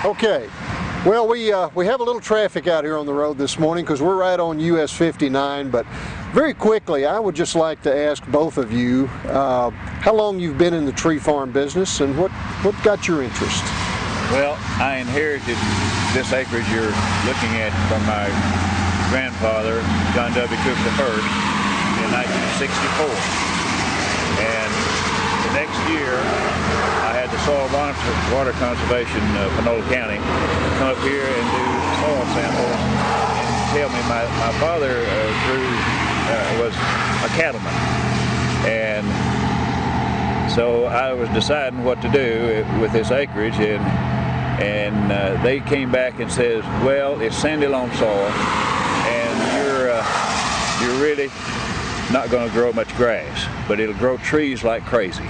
Okay. Well, we have a little traffic out here on the road this morning because we're right on US 59, but very quickly I would just like to ask both of you how long you've been in the tree farm business and what got your interest? Well, I inherited this acreage you're looking at from my grandfather, John W. Cook I, in 1964. And the next year, I had the Soil Water Conservation of Panola County come up here and do soil samples and tell me my father was a cattleman. And so I was deciding what to do with this acreage, and they came back and says, well, it's sandy loam soil and you're really not going to grow much grass, but it'll grow trees like crazy.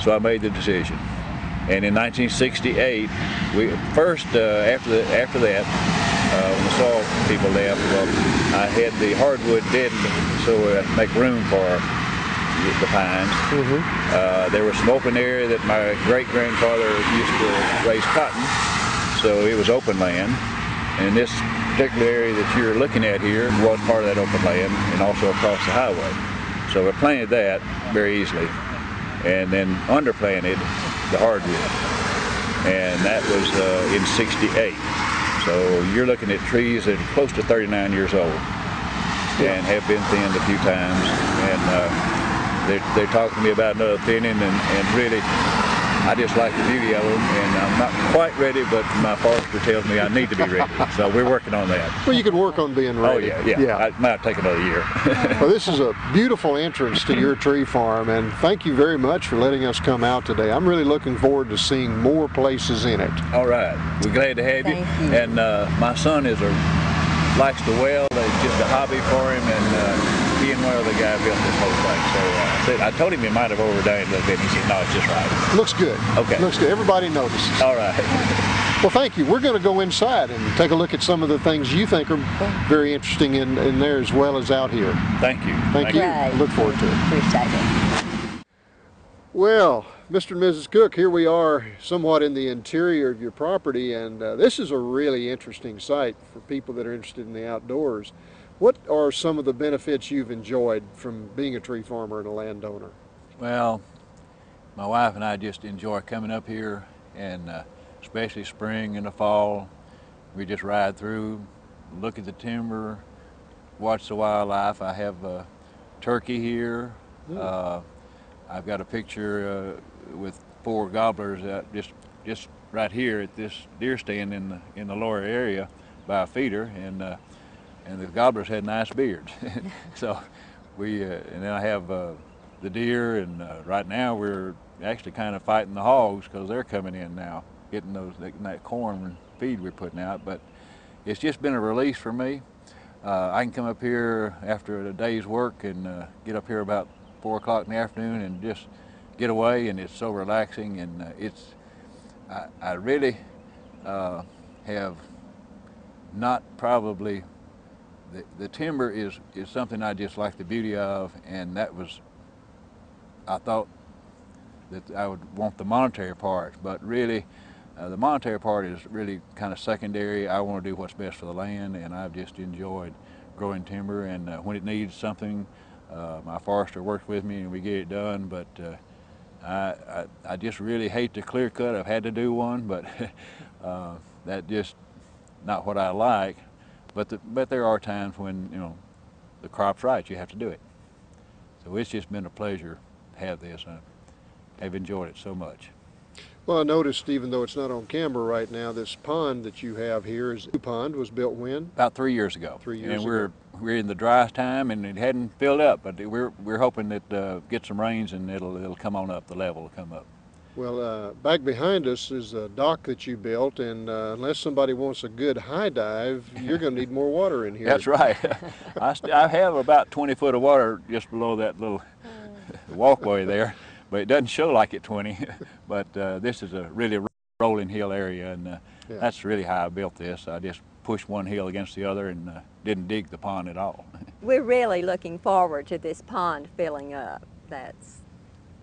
So I made the decision. And in 1968, after that, when the soil people left, well, I had the hardwood deadened so I make room for the pines. Mm-hmm. There was some open area that my great-grandfather used to raise cotton, so it was open land. And this particular area that you're looking at here was part of that open land and also across the highway. So I planted that very easily and then underplanted the hardwood. And that was in '68. So you're looking at trees that are close to 39 years old and have been thinned a few times. And they're talking to me about another thinning, and really, I just like the beauty of them, and I'm not quite ready, but my forester tells me I need to be ready. So we're working on that. Well, you can work on being ready. Oh, yeah. It might take another year. Well, this is a beautiful entrance to your tree farm, and thank you very much for letting us come out today. I'm really looking forward to seeing more places in it. All right. We're glad to have you. Thank you. And my son likes to weld. It's just a hobby for him, and he and one other guy built this whole thing. So I told him he might have overdone it a little bit. He said, no, it's just right. Looks good. Okay. Looks good. Everybody notices. All right. Well, thank you. We're going to go inside and take a look at some of the things you think are very interesting in there as well as out here. Thank you. Thank you. Right. Look forward to it. Appreciate it. Well, Mr. and Mrs. Cook, here we are somewhat in the interior of your property, and this is a really interesting site for people that are interested in the outdoors. What are some of the benefits you've enjoyed from being a tree farmer and a landowner? Well, my wife and I just enjoy coming up here, and especially spring and the fall. We just ride through, look at the timber, watch the wildlife. I have a turkey here. I've got a picture with 4 gobblers just right here at this deer stand in the lower area by a feeder, and the gobblers had nice beards. So and then I have the deer, and right now we're actually kind of fighting the hogs because they're coming in now, getting that corn and feed we're putting out. But it's just been a release for me. I can come up here after a day's work and get up here about 4 o'clock in the afternoon and just get away, and it's so relaxing, and I really have not probably. The timber is something I just like the beauty of, and I thought that I would want the monetary part, but really the monetary part is really kind of secondary. I want to do what's best for the land, and I've just enjoyed growing timber, and when it needs something, my forester works with me and we get it done, but I just really hate to clear cut. I've had to do one, but that just not what I like. But there are times when, the crop's right, you have to do it. So it's just been a pleasure to have this. I've enjoyed it so much. Well, I noticed, even though it's not on camera right now, this pond that you have here is new pond. Was built when? About 3 years ago. 3 years ago. And we're in the driest time, and it hadn't filled up, but we're hoping that get some rains and it'll come on up. The level will come up. Well, back behind us is a dock that you built, and unless somebody wants a good high dive, you're going to need more water in here. That's right. I have about 20 foot of water just below that little walkway there, but it doesn't show like it 20. But this is a really rolling hill area, and that's really how I built this. I just pushed one hill against the other and didn't dig the pond at all. We're really looking forward to this pond filling up.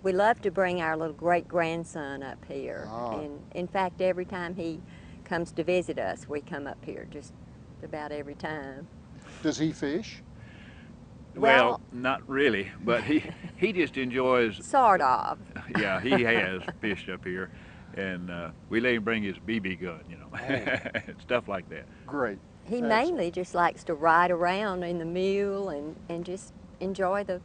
We love to bring our little great-grandson up here. And in fact, every time he comes to visit us, we come up here just about every time. Does he fish? Well, not really, but he just enjoys. Sort of. Yeah, he has fished up here, and we let him bring his BB gun, you know, stuff like that. Great. He Excellent. mainly just likes to ride around in the mule and just enjoy the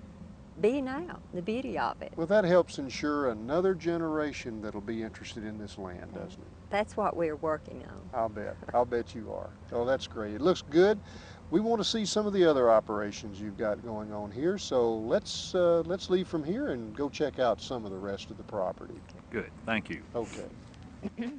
being out, the beauty of it. Well, that helps ensure another generation that'll be interested in this land, doesn't it? That's what we're working on. I'll bet. I'll bet you are. Oh, that's great. It looks good. We want to see some of the other operations you've got going on here, so let's leave from here and go check out some of the rest of the property. Good, thank you. Okay.